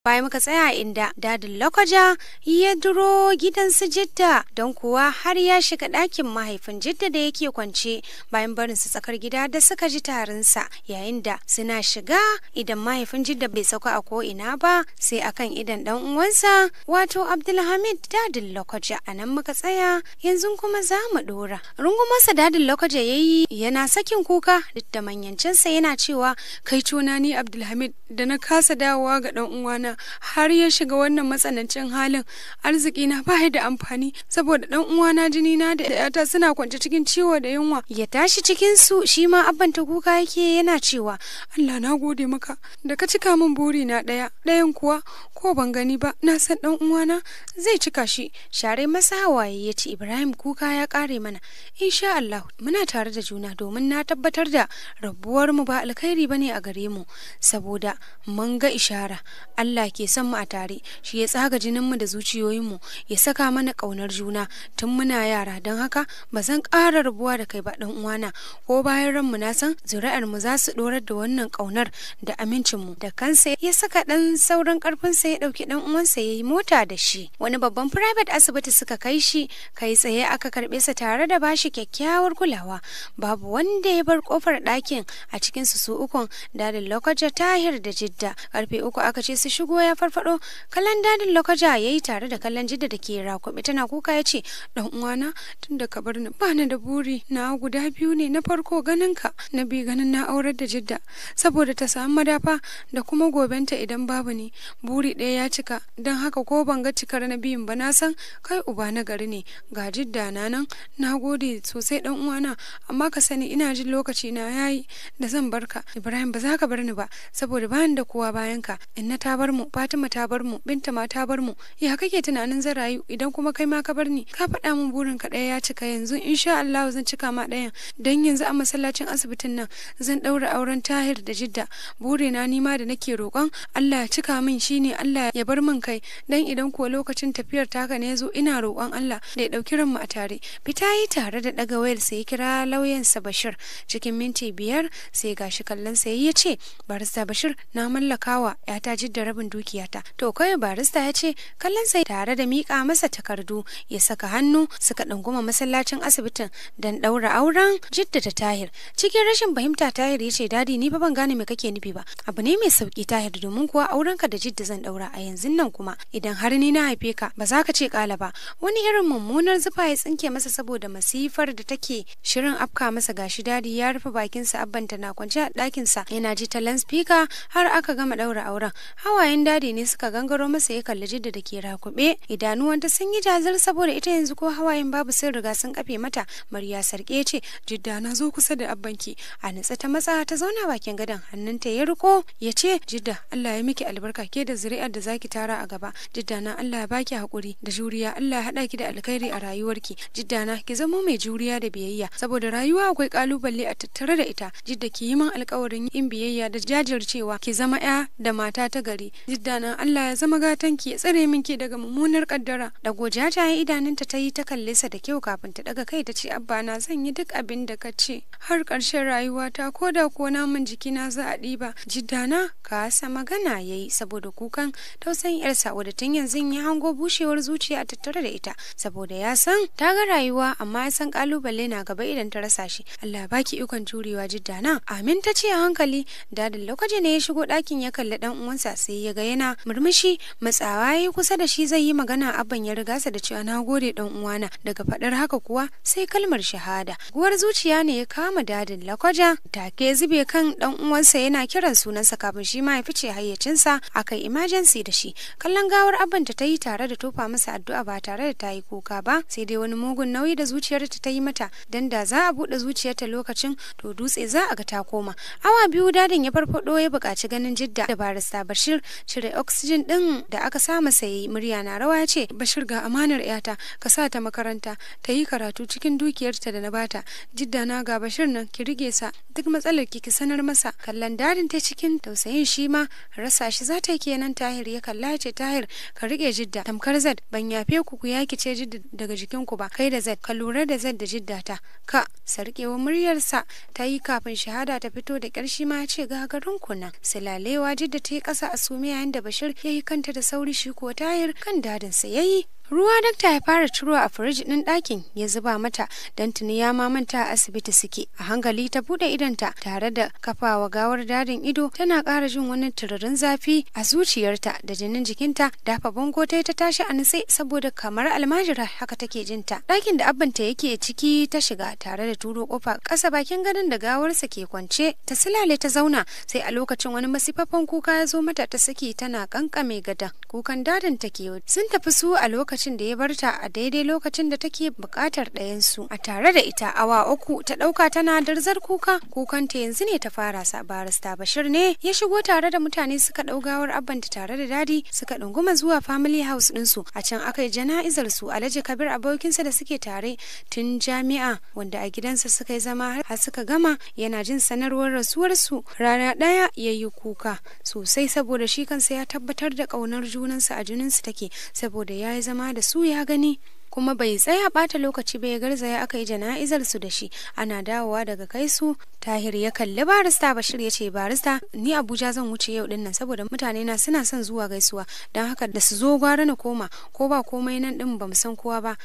Bayan muka tsaya inda dadin Lokoja ya duro gidan su Jidda don kuwa har ya shiga ɗakin mahaifin Jidda da yake kwance bayan barin su tsakar gida da suka ji tarinsa, yayin da suna shiga idan mahaifin Jidda bai sauka a ko ina ba sai akan idan dan uwansa wato Abdulhamid dadin Lokoja. A nan muka tsaya, yanzu kuma za mu dora. Rungumarsa dadin Lokoja yayi yana sakin kuka duk da manyancinsa yana cewa kai tona ni Abdulhamid da na kasa dawowa ga dan uwana har ya shiga wannan matsanancin halin. Arziki na ba da amfani saboda dan uwana jini na da yata suna kwance cikin ciwo da yunwa. Ya tashi cikin su shi ma abban ta kuka yake yana cewa Allah na gode maka da ka cika min buri na ɗayan kuwa ko ban gani ba na san dan uwana zai cika shi. Share masa hawaye ya ce Ibrahim kuka ya kare mana, insha Allah muna tare da juna domin na tabbatar da rabuwar mu ba alkhairi bane a gare mu saboda mun ga ishara Allah ke son mu a tare, shi ya tsaga jinin mu da zuciyoyin mu ya saka mana kaunar juna tun muna yara, don haka ba zan ƙara rabuwa da kai ba dan uwana, ko bayan ran mu na san zuri'ar mu za su dorar da wannan kaunar da amincin mu. Da kansa ya saka dan sauran karfin sa ya dauki dan uwansa yayi mota da shi wani babban private asibiti suka kai shi, kai tsaye aka karbe sa tare da bashi kyakkyawar kulawa. Babu wanda ya bar kofar ɗakin a cikin su ukun, dadin Lokoja, Tahir da Jidda. Karfe 3 aka ce su shigo. Ya farfado, kallon dadin Lokoja yayi tare da kallon Jidda da ke rakuɓe tana kuka. Ya ce dan uwana tunda ka bar ni bani da buri na guda biyu ne, na farko ganin ka, na biyu ganin na aurar da Jidda saboda ta samu madafa da kuma gobenta idan babu ni. Buri ɗaya ya cika, don haka ko ban ga cikar na biyun ba na san kai uba na gari ne. Ga Jidda na nan, na gode sosai dan uwana, amma ka sani ina jin lokaci na yayi da zan barka. Ibrahim ba za ka bar ni ba saboda bani da kowa bayan ka. Inna ta bar mu, Fatima ta bar mu, Binta ma ta bar mu. Ya kake tunanin zan rayu idan kuma kai ma ka bar ni? Ka faɗa min burin ka ɗaya ya cika, yanzu insha Allah zan cika ma ɗayan. Dan yanzu a masallacin asibitin nan zan ɗaura auren Tahir da Jidda. Burina ni ma da nake roƙon Allah ya cika min shine Allah ya bar min kai, dan idan kuwa lokacin tafiyar taka ne yazo ina roƙon Allah da ya ɗauki ranmu a tare. Fita yi tare da ɗaga wayar sai ya kira lauyansa Bashir. Cikin minti 5 sai gashi kallon sa ya ce barista Bashir, na mallakawa yata Jidda rabin dukiyata. To kai barista ya ce kallon sai tare da mika masa takardu ya saka hannu suka dunguma masallacin asibitin dan daura auren Jidda da Tahir. Cikin rashin fahimta Tahir ya ce dadi ni fa ban gane me kake nufi ba, abu ne mai sauki Tahir, domin kuwa aurenka da Jidda zan daura a yanzu nan, kuma idan har ni na haife ka ba za ka ce kala ba. Wani irin mummunar zufa ya tsinke masa saboda masifar da take shirin afka masa. Gashi dadi ya rufe bakinsa, abbanta na kwance a ɗakinsa yana ji talan speaker har aka gama daura auren. Hawayen dadi ne suka gangaro masa, ya kalli Jidda da ke rakuɓe, idanuwanta sun yi jazir saboda ita yanzu ko hawayen babu sun riga sun kafe mata. Murya sarki ce Jidda na zo kusa da abbanki. A nutsa ta matsa ta zauna bakin gadon, hannunta ya riko ya ce Jidda Allah ya miki albarka ke da zuri'ar da zaki tara a gaba. Jidda na Allah ya baki hakuri da juriya, Allah ya haɗa ki da alkhairi a rayuwarki. Jidda na ki zamo mai juriya da biyayya saboda rayuwa akwai kalubale a tattare da ita. Jidda ki yi min alkawarin yin biyayya da jajircewa, ki zama ya da mata ta gari. Jidda na Allah ya zama gatanki, ya tsare min ki daga mummunar kaddara. Da goja ta yi idanunta ta yi ta kalle sa da kyau kafin ta daga kai ta ce abba na zan yi duk abin da ka ce har ƙarshen rayuwata, ko da ko namun jikina za a ɗiba. Jidda na kasa magana yayi saboda kukan tausayin yarsa wadda tun yanzu ya hango bushewar zuciya a tattare da ita saboda ya san ta ga rayuwa amma ya san kalubale na gaba idan ta rasa shi. Allah baki ikon jurewa Jidda na. Amin ta ce a hankali. Dadin Lokoja ne ya shigo ɗakin ya kalli dan uwansa sai ya ga yana murmushi. Matsawa yayi kusa da shi zai yi magana, abban ya riga sa da cewa na gode dan uwana. Daga faɗar haka kuwa sai kalmar shahada. Guwar zuciya ne ya kama dadin Lokoja, take zube kan dan uwansa yana kiran sunansa kafin shi ma ya fice hayyacinsa. Akai emergency da shi. Kallon gawar abban ta yi tare da tofa masa addu'a ba tare da ta yi kuka ba, sai dai wani mugun nauyi da zuciyarta ta yi mata, dan da za a buɗe zuciyarta lokacin to dutse za a ga ta koma. Awa biyu dadin ya farfado ya buƙaci ganin Jidda da barista Bashir. Cire oxygen din da aka sa masa yayi, murya na rawa ya ce Bashir ga amanar yata, ka sa ta makaranta ta yi karatu cikin dukiyarta da na bata. Jidda na ga Bashir nan ki rige sa, duk matsalar ki sanar masa. Kallon dadin ta cikin tausayin shi ma rasa shi za ta yi kenan. Tahir Tahir ya kalla ya ce Tahir ka rike Jidda tamkar Z, ban yafe ku yaki ce Jidda daga jikin ku ba, kai da Z ka lura da Z da Jidda ta ka. Sarkewa muryarsa ta yi kafin shahada ta fito da ƙarshi ma ya ce gagarin ku nan. Silalewa Jidda ta yi ƙasa a sume yayin da Bashir ya yi kanta da sauri, shi kuwa Tahir kan dadinsa ya yi. Ruwa dakta ya fara ciro a firij ɗin ɗakin ya zuba mata don tuni ya mamanta a asibiti suke. A hankali ta buɗe idonta tare da kafawa gawar dadin ido, tana ƙara jin wani tururin zafi a zuciyarta da jinin jikinta. Dafa bango ta tashi a nutse saboda kamar almajira haka take jinta. Ɗakin da abbanta yake ciki ta shiga tare da turo kofa ƙasa bakin gadon da gawarsa ke kwance. Ta silale ta zauna, sai a lokacin wani masifafan kuka ya zo mata, ta saki tana kankame gadon. Kukan dadin take sun tafi su a lokacin da ya barta a daidai lokacin da take bukatar ɗayansu a tare da ita. Awa 3 ta ɗauka tana darzar kukanta yanzu ne ta fara sa. Barista Bashir ne ya shigo tare da mutane suka ɗaugawar abbanta tare da dadi suka ɗunguma zuwa family house ɗinsu. A can aka yi jana'izar su. Alhaji Kabir abokinsa da suke tare tun jami'a, wanda a gidansa suka yi zama har suka gama, yana jin sanarwar rasuwarsu rana ɗaya ya yi kuka sosai saboda shi kansa ya tabbatar da ƙaunar junansa a jininsu take, saboda ya yi zama da su ya gani. Kuma bai tsaya bata lokaci ba ya garzaya aka yi jana'izar su da shi. Ana dawowa daga kai su, Tahir ya kalli barista Bashir ya ce barista ni Abuja zan wuce yau din nan saboda mutane na suna son zuwa gaisuwa, don haka da su zo gwara na koma, ko ba komai nan din bamu san kowa ba.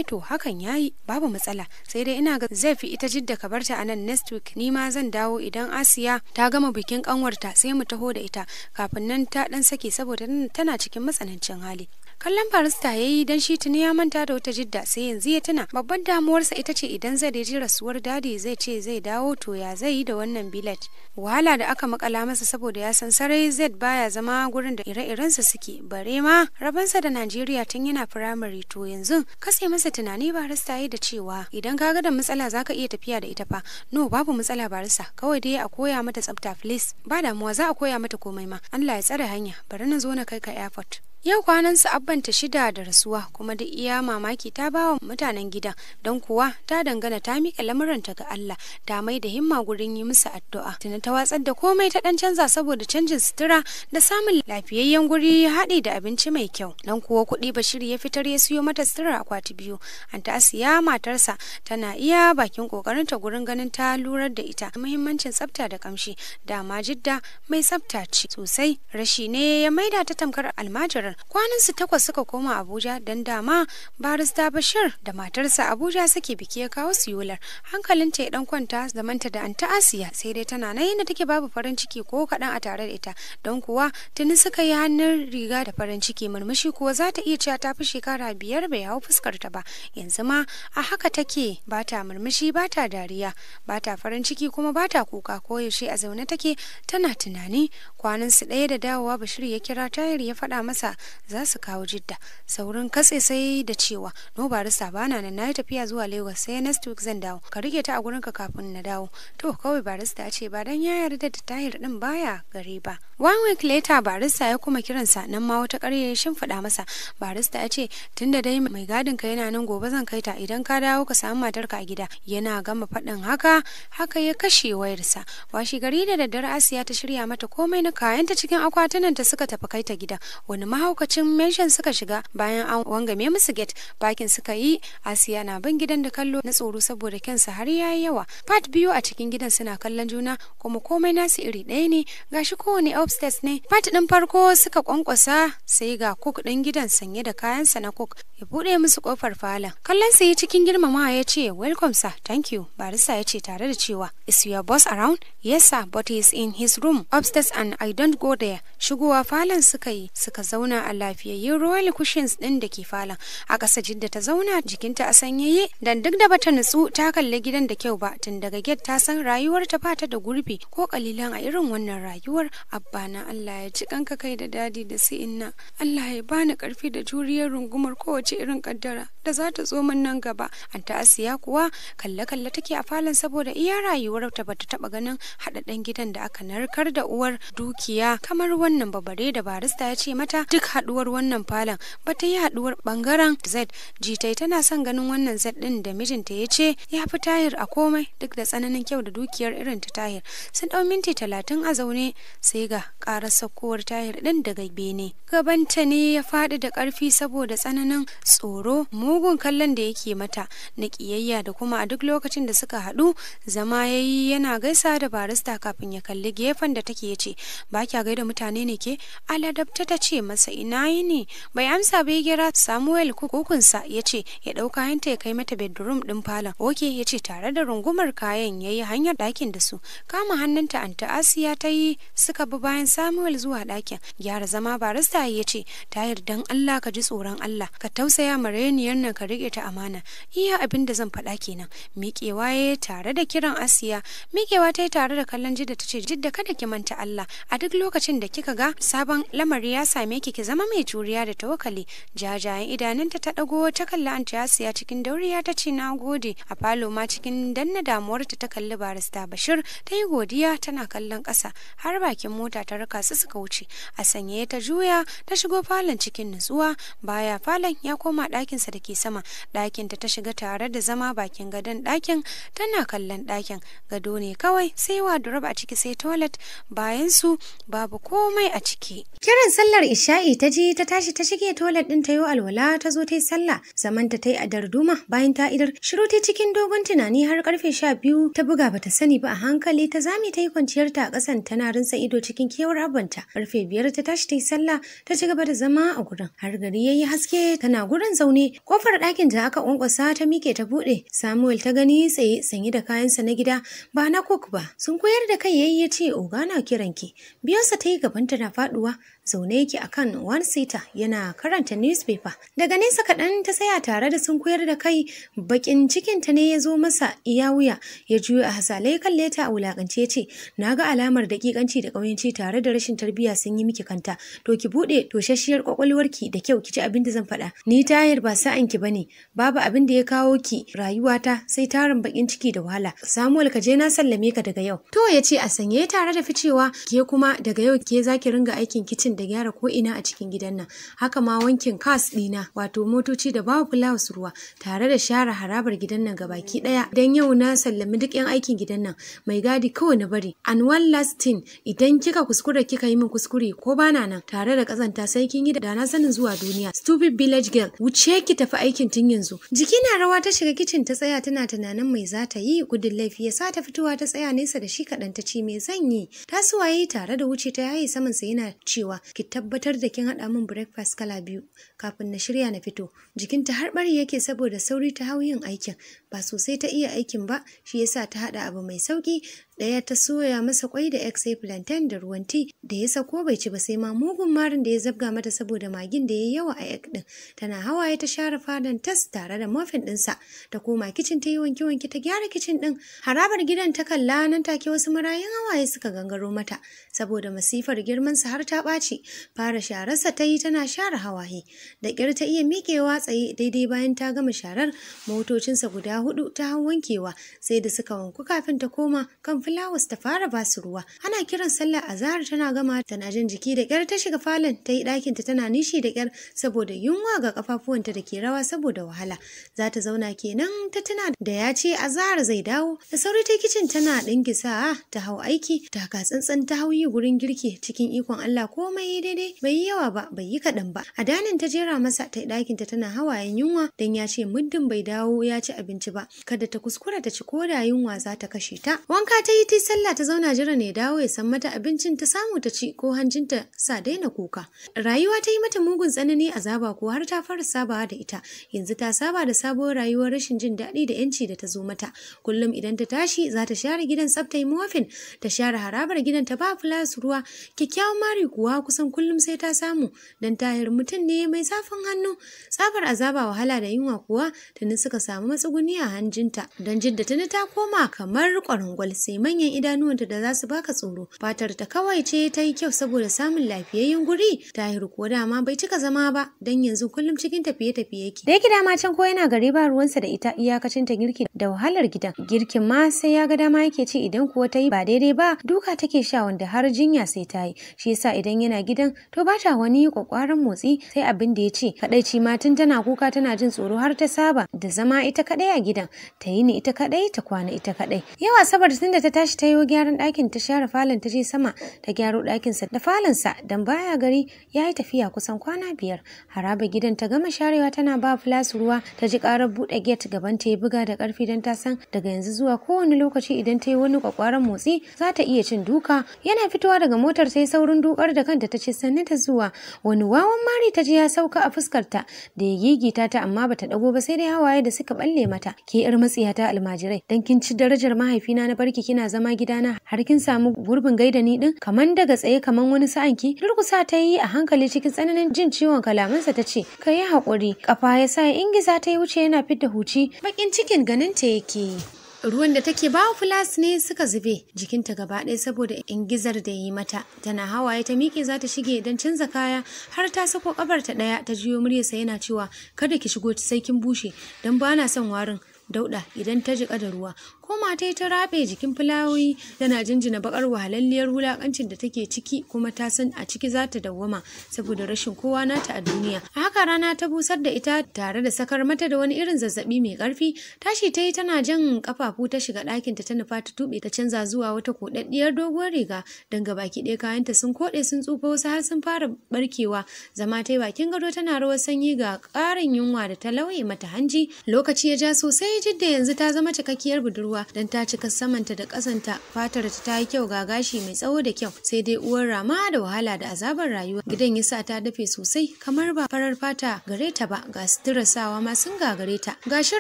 To hakan yayi, babu matsala, sai dai ina ga zai fi ita Jidda ka barta a nan next week. Ni ma zan dawo idan Asiya ta gama bikin kanwarta sai mu taho da ita, kafin nan ta dan sake saboda tana cikin matsanancin hali. Kallon barista ya yi don shi tuni ya manta da wata Jidda, sai yanzu ya tuna babban damuwarsa ita ce idan zai ji rasuwar dadi zai ce zai dawo, to ya zai yi da wannan bilet. Wahala da aka makala masa saboda ya san sarai Z baya zama gurin da ire-irensa suke, bare ma rabansa da Najeriya tun yana firamare. To yanzu kase masa tunani barista ya da cewa idan ka ga da matsala zaka iya tafiya da ita fa. No, babu matsala barista, kawai dai a koya mata tsafta please. Ba damuwa, za a koya mata komai ma. Allah ya tsare hanya, bari na zo na kai ka airport. Yau kwanansa abbanta 6 da rasuwa, kuma duk iya mamaki ta bawa mutanen gidan, don kuwa ta dangana ta miƙa lamuranta ga Allah, ta mai da himma gurin yi musu addu'a. Tuna ta watsar da komai ta dan canza saboda canjin sutura da samun lafiyayyen guri haɗi da abinci mai kyau. Dan kuwa kuɗi Bashir ya fitar ya siyo mata sutura akwati 2. Anta Asiya matarsa tana iya bakin kokarinta gurin ganin ta lurar da ita muhimmancin tsafta da kamshi. Dama Jidda mai tsafta ce sosai, rashi ne ya maida ta tamkar almajirar. Kwanansu 8 suka koma Abuja, don dama barista Bashir da matarsa Abuja suke biki ya kawo su Yolar. Hankalinta ya dan kwanta zamanta da Anta Asiya, sai dai tana nan yadda take babu farin ciki ko kaɗan a tare da ita, don kuwa tuni suka yi hannun riga da farin ciki. Murmushi kuwa za ta iya cewa ta fi shekara 5 bai hau fuskar ta ba. Yanzu ma a haka take, ba ta murmushi, ba ta dariya, ba ta farin ciki kuma ba ta kuka, ko yaushe a zaune take tana tunani. Kwanansu 1 da dawowa Bashir ya kira Tahir ya faɗa masa za su kawo Jidda. Saurin katse sai da cewa no barista bana nan, nayi tafiya zuwa Lagos, sai next week zan dawo, ka rike ta a gurin ka kafin na dawo. To kawai barista ya ce ba dan ya yarda da Tahir din baya gari ba. 1 week later barista ya kuma kiransa, nan ma wata ƙarya ya shimfiɗa masa. Barista ya ce tunda dai mai gadin ka yana nan, gobe zan kai ta, idan ka dawo ka samu matarka a gida. Yana gama faɗin haka ya kashe wayarsa. Washi gari da daddare Asiya ta shirya mata komai na kayanta cikin akwatunan ta suka tafi kai ta gida. Wani mahaukacin mention suka shiga, bayan an wangame musu gate bakin suka yi. Asiya na bin gidan da kallo na tsoro saboda kyansa har yayi yawa. Part 2 a cikin gidan suna kallon juna, kuma komai nasu iri ɗaya ne, gashi kowane upstairs ne. Part ɗin farko suka kwankwasa, sai ga cook ɗin gidan sanye da kayansa na cook ya buɗe musu kofar falon. Kallon sa yi cikin girmamawa ya ce welcome sir, thank you. Barista ya ce tare da cewa is your boss around? Yes sir, but he is in his room upstairs and I don't go there. Shigowa falon suka yi, suka zauna a lafiyayyun royal cushions ɗin da ke falon. A ƙasa Jidda ta zauna jikinta a sanyaye, dan duk da bata nutsu ta kalli gidan da kyau ba, tun daga gate ta san rayuwar ta bata da gurbi ko kalilan a irin wannan rayuwar. Abba na Allah ya ji kanka kai da dadi da su inna. Allah ya bani karfi da juriyar rungumar kowace irin kaddara. da za ta zo min nan gaba. Anta Asiya kuwa kalle take a falon saboda iya rayuwar ta bata taba ganin haɗaɗɗen gidan da aka narkar da uwar dukiya kamar wannan babare da barista ya ce mata duk haɗuwar wannan falon bata yi haɗuwar bangaren Z. Jitai tana son ganin wannan Z din da mijinta ya ce ya fi Tahir a komai duk da tsananin kyau da dukiyar irin ta Tahir. Sun ɗau minti 30 a zaune sai ga ƙarar saukowar Tahir din daga bene. Gabanta ne ya faɗi da ƙarfi saboda tsananin tsoro, mugun kallon da yake mata na ƙiyayya da kuma a duk lokacin da suka haɗu zama yayi yana gaisa da barista kafin ya kalli gefen da take yace ba kya gaida mutane ne ke? Aladabta ta ce masa ina yi ne. Bai amsa bai gira Samuel kukunsa ya ce ya ɗau kayanta ya kai mata bedroom ɗin falon. Oke ya ce tare da rungumar kayan ya yi hanyar ɗakin da su. Kama hannunta Anta Asiya ta yi suka bi bayan Samuel zuwa ɗakin. Gyara zama barista ya ce Tahir dan Allah ka ji tsoron Allah ka tausaya mareniyar nan ka riƙe ta amana. Iya abin da zan faɗa kenan. Miƙewa ya tare da kiran Asiya. Miƙewa ta yi tare da kallon Jidda ta ce Jidda kada ki manta Allah a duk lokacin da kika ga sabon lamari ya same ki zama mai juriya da tawakkali. Jajayen idanunta ta ɗago ta kalli Anta Asiya cikin dauriya ta ce na gode. A falo ma cikin danna damuwarta ta kalli barista Bashir ta yi godiya tana kallon ƙasa har bakin mota ta raka su suka wuce. A sanye ta juya ta shigo falon cikin nutsuwa baya falon ya koma ɗakinsa da ke sama. Ɗakinta ta shiga tare da zama bakin gadon ɗakin tana kallon ɗakin. Gado ne kawai sai wardrobe a ciki sai toilet bayan su babu komai a ciki. Kiran sallar isha'i ta ji ta tashi ta shige toilet ɗin ta yi alwala ta zo ta yi sallah. Zamanta ta yi a darduma bayan ta idar shiru ta cikin dogon tunani har karfe 12 ta buga bata sani ba a hankali ta zame ta yi kwanciyar ta a ƙasan tana rinsa ido cikin kewar abanta. Karfe 5 ta tashi ta yi sallah ta ci gaba da zama a gurin har gari yayi haske tana gurin zaune. Kofar ɗakin da aka kwankwasa ta mike ta buɗe. Samuel ta gani tsaye sanye da kayansa na gida ba na cook ba. Sun koyar da kai yayi ya ce oga na kiranki. Biyarsa ta yi gabanta na faduwa zaune yake akan one seater yana karanta newspaper. Daga nesa kaɗan ta tsaya tare da sun koyar da kai bakin cikinta ne ya zo masa iya wuya ya juyo a hasalai kalle ta a wulakance ya ce na ga alamar dakikanci da ƙauyanci tare da rashin tarbiyya sun yi miki kanta to ki buɗe toshashiyar kwakwalwarki da kyau ki ci abin da zan faɗa ni Tahir ba sa'an ki bane babu abin da ya kawo ki rayuwata sai tarin bakin ciki da wahala. Samuel ka je na sallame ka daga yau. To ya ce a sanye tare da ficewa ke kuma daga yau ke zaki ringa aikin kicin da gyara ko ina a cikin gidan nan haka ma wankin cars dina wato motoci da babu flowers ruwa tare da share harabar gidan nan gabaki daya dan yau na sallami duk yan aikin gidan nan mai gadi kawai na bari and one last thing idan kika kuskura kika yi min kuskure ko bana nan tare da kazanta sai kin yi da na sanin zuwa duniya stupid village girl wuce ki tafi aikin tun yanzu. Jiki na rawa ta shiga kicin ta tsaya tana tunanin mai za ta yi gudun laifi ya sa ta fitowa ta tsaya nesa da shi kaɗan ta ce me zan yi tasowaye tare da wuce ta yaye saman sa yana cewa ki tabbatar da kin haɗa min breakfast kala 2 kafin na shirya na fito. Jikinta har bari yake saboda sauri ta hau yin aikin ba sosai ta iya aikin ba shi yasa ta haɗa abu mai sauki. Ɗaya ta soya masa kwai da egg sai plantain da ruwan tea da ya sako bai ci ba sai ma mugun marin da ya zabga mata saboda magin da ya yi yawa a egg din. Tana hawaye ta share fadan tas tare da muffin ɗinsa ta koma kicin ta yi wanke-wanke ta gyara kicin ɗin. Harabar gidan ta kalla nan take wasu marayun hawaye suka gangaro mata saboda masifar girmansa har ta ɓaci. Fara shararsa ta yi tana share hawaye da ƙyar ta iya miƙewa tsaye daidai bayan ta gama sharar motocinsa guda 4 ta hau wankewa sai da suka wanku kafin ta koma kan flowers ta fara basu ruwa. Ana kiran sallar azahar tana gama tana jin jiki da ƙyar ta shiga falon ta yi ɗakinta tana nishi da ƙyar saboda yunwa ga kafafuwanta da ke rawa saboda wahala. Za ta zauna kenan ta tuna da ya ce azahar zai dawo da sauri ta kicin tana ɗingisa ta hau aiki ta ka tsantsan ta hau yi gurin girki cikin ikon Allah komai daidai bai yi yawa ba bai yi kaɗan ba. A danin ta jera masa ta yi ɗakinta tana hawayen yunwa don ya ce muddin bai dawo ya ci abinci ba kada ta kuskura ta ci ko da yunwa za ta kashe ta. Wanka ta yi ta sallah ta zauna jira ne dawo ya san mata abincin ta samu ta ci ko hanjinta sa daina kuka. Rayuwa ta yi mata mugun tsanani azaba ko har ta fara sabawa da ita. Yanzu ta saba da sabuwar rayuwar rashin jin daɗi da yanci da ta zo mata. Kullum idan ta tashi za ta share gidan tsafta yi muwafin ta share harabar gidan ta ba fulas ruwa. Kyakkyawan mari kuwa kusan kullum sai ta samu dan Tahir mutum ne mai zafin hannu. Tsabar azaba wahala da yunwa kuwa tuni suka samu matsuguni a hanjinta don Jidda tuni ta koma kamar kwarangwal sai manyan idanuwanta da za su baka tsoro. Fatar ta kawai ce ta yi kyau saboda samun lafiyayyen guri. Tahir ko dama bai cika zama ba dan yanzu kullum cikin tafiye-tafiye yake. Da yake dama can ko yana gari ba ruwansa da ita, iyakacin ta girki da wahalar gidan. Girkin ma sai ya ga dama yake ci, idan kuwa ta yi ba daidai ba duka take sha wanda har jinya sai ta yi. Shi yasa idan yana gidan to ba ta wani kwakwaran motsi sai abin da ya ce. Kadaici ma tun tana kuka tana jin tsoro har ta saba da zama ita kadai a gidan. Ta yi ni ita kadai ta kwana ita kadai. Yau Asabar tunda ta tashi ta yi gyaran ɗakin ta share falon ta je sama ta gyaro ɗakinsa da falonsa dan baya gari ya yi tafiya kusan kwana 5. Haraba gidan ta gama sharewa tana ba flas ruwa ta ji karar buɗe gate gaban ta ya buga da ƙarfi don ta san daga yanzu zuwa kowane lokaci idan ta yi wani kwakwaran motsi za ta iya cin duka. Yana fitowa daga motar sai saurin dukar da kanta ta ce sanni ta zuwa. Wani wawan mari ta ji ya sauka a fuskarta da ya gigita ta amma bata dago ba sai dai hawaye da suka balle mata. Ke yar matsiya ta almajirai dan kin ci darajar mahaifina na barki kina zama gidana har kin samu gurbin gaida ni din kaman daga tsaye kaman wani sa'anki. Durkusa ta yi a hankali cikin tsananin jin ciwon kalamansa ta ce ka yi haƙuri. Kafa ya sa ingiza ta yi wuce yana fidda huci bakin cikin ganin ta yake. Ruwan da take bawa fulas ne suka zube jikinta gaba ɗaya saboda ingizar da yi mata. Tana hawaye ta miƙe za ta shige don canza kaya har ta sako kafarta ɗaya ta jiyo muryarsa yana cewa kada ki shigo sai kin bushe don ba na son warin dauɗa idan ta jiƙa da ruwa. Koma ta yi ta rabe jikin fulawoyi tana jinjina bakar wahalalliyar wulakancin da take ciki kuma ta san a ciki za ta dawwama saboda rashin kowa nata a duniya. A haka rana ta busar da ita tare da sakar mata da wani irin zazzabi mai ƙarfi. Tashi ta yi tana jan kafafu ta shiga ɗakin ta nufa ta tuɓe ta canza zuwa wata koɗaɗɗiyar doguwar riga don gabaki ɗaya kayanta sun koɗe sun tsufa wasu har sun fara barkewa. Zama ta yi bakin gado tana rawar sanyi ga ƙarin yunwa da ta lauye mata hanji. Lokaci ya ja sosai jidda yanzu ta zama cikakkiyar budurwa dan ta cika samanta da kasanta. Fatar ta yi kyau ga gashi mai tsawo da kyau sai dai uwar rama da wahala da azabar rayuwa. Gidan yasa ta dafe sosai kamar ba farar fata gare ta ba, ga sutura sawa ma sun gagare ta. Gashi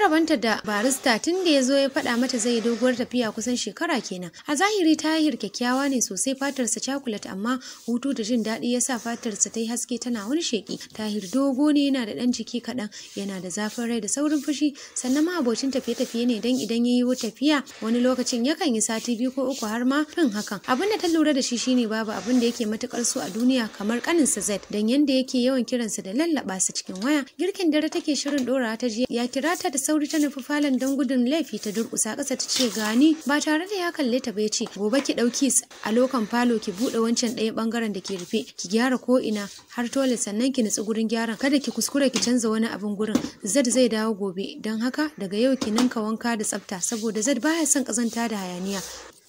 rabanta da barista tun da ya zo ya faɗa mata zai yi doguwar tafiya kusan shekara kenan. A zahiri Tahir kyakkyawa ne sosai, fatarsa chocolate amma hutu da jin daɗi yasa fatarsa ta yi haske tana wani sheki. Tahir dogo ne, yana da ɗan jiki kaɗan, yana da zafin rai da saurin fushi, sannan ma abocin tafiye-tafiye ne dan idan ya yi tafiya wani lokacin yakan yi sati 2 ko 3 har ma fin hakan. Abin da ta lura da shi shine babu abin da yake matukar so a duniya kamar kaninsa Z dan yanda yake yawan kiransa da lallaba su cikin waya. Girkin dare take shirin dora ta je ya kira ta da sauri ta nufi falon don gudun laifi ta durkusa ƙasa ta ce gani ba tare da ya kalle ta ba ya ce gobe ki dauki a lokan falo ki bude wancan ɗaya bangaren da ke rufe ki gyara ko ina har toilet sannan ki nutsi gurin gyaran kada ki kuskure ki canza wani abin gurin. Z zai dawo gobe don haka daga yau ki ninka wanka da tsafta saboda Z baya son kazanta da hayaniya.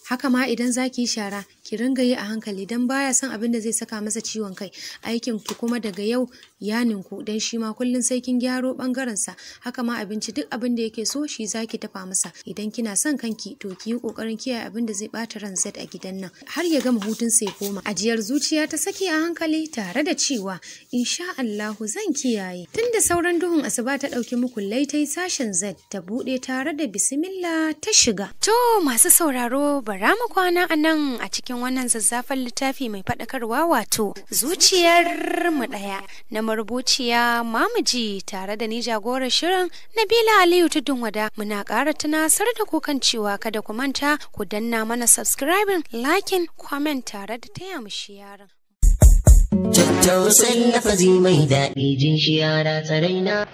Haka ma idan za ki yi shara ki ringa yi a hankali don baya son abin da zai saka masa ciwon kai. Aikin ki kuma daga yau ya ninku don shi ma kullum sai kin gyaro bangaren sa. Haka ma abinci duk abin da yake so shi zaki dafa masa. Idan kina son kanki to ki yi kokarin kiyaye abin da zai bata ran Z a gidan nan har ya gama hutun sa ya koma. Ajiyar zuciya ta saki a hankali tare da cewa insha Allahu zan kiyaye. Tunda sauran duhun asuba ta dauki mukullai ta yi sashen Z ta bude tare da bismillah ta shiga. To masu sauraro bara mu kwana a nan a cikin wannan zazzafan littafi mai faɗakarwa wato zuciyar mu ɗaya na marubuciya Mamuji tare da ni jagorar shirin Nabila Aliyu Tudun Wada. Muna ƙara tunasar da ku kan cewa kada ku manta ku danna mana subscribing, liking, comment tare da taya mu sharing. Tattausan lafazi mai daɗi jin shi yara tsaraina.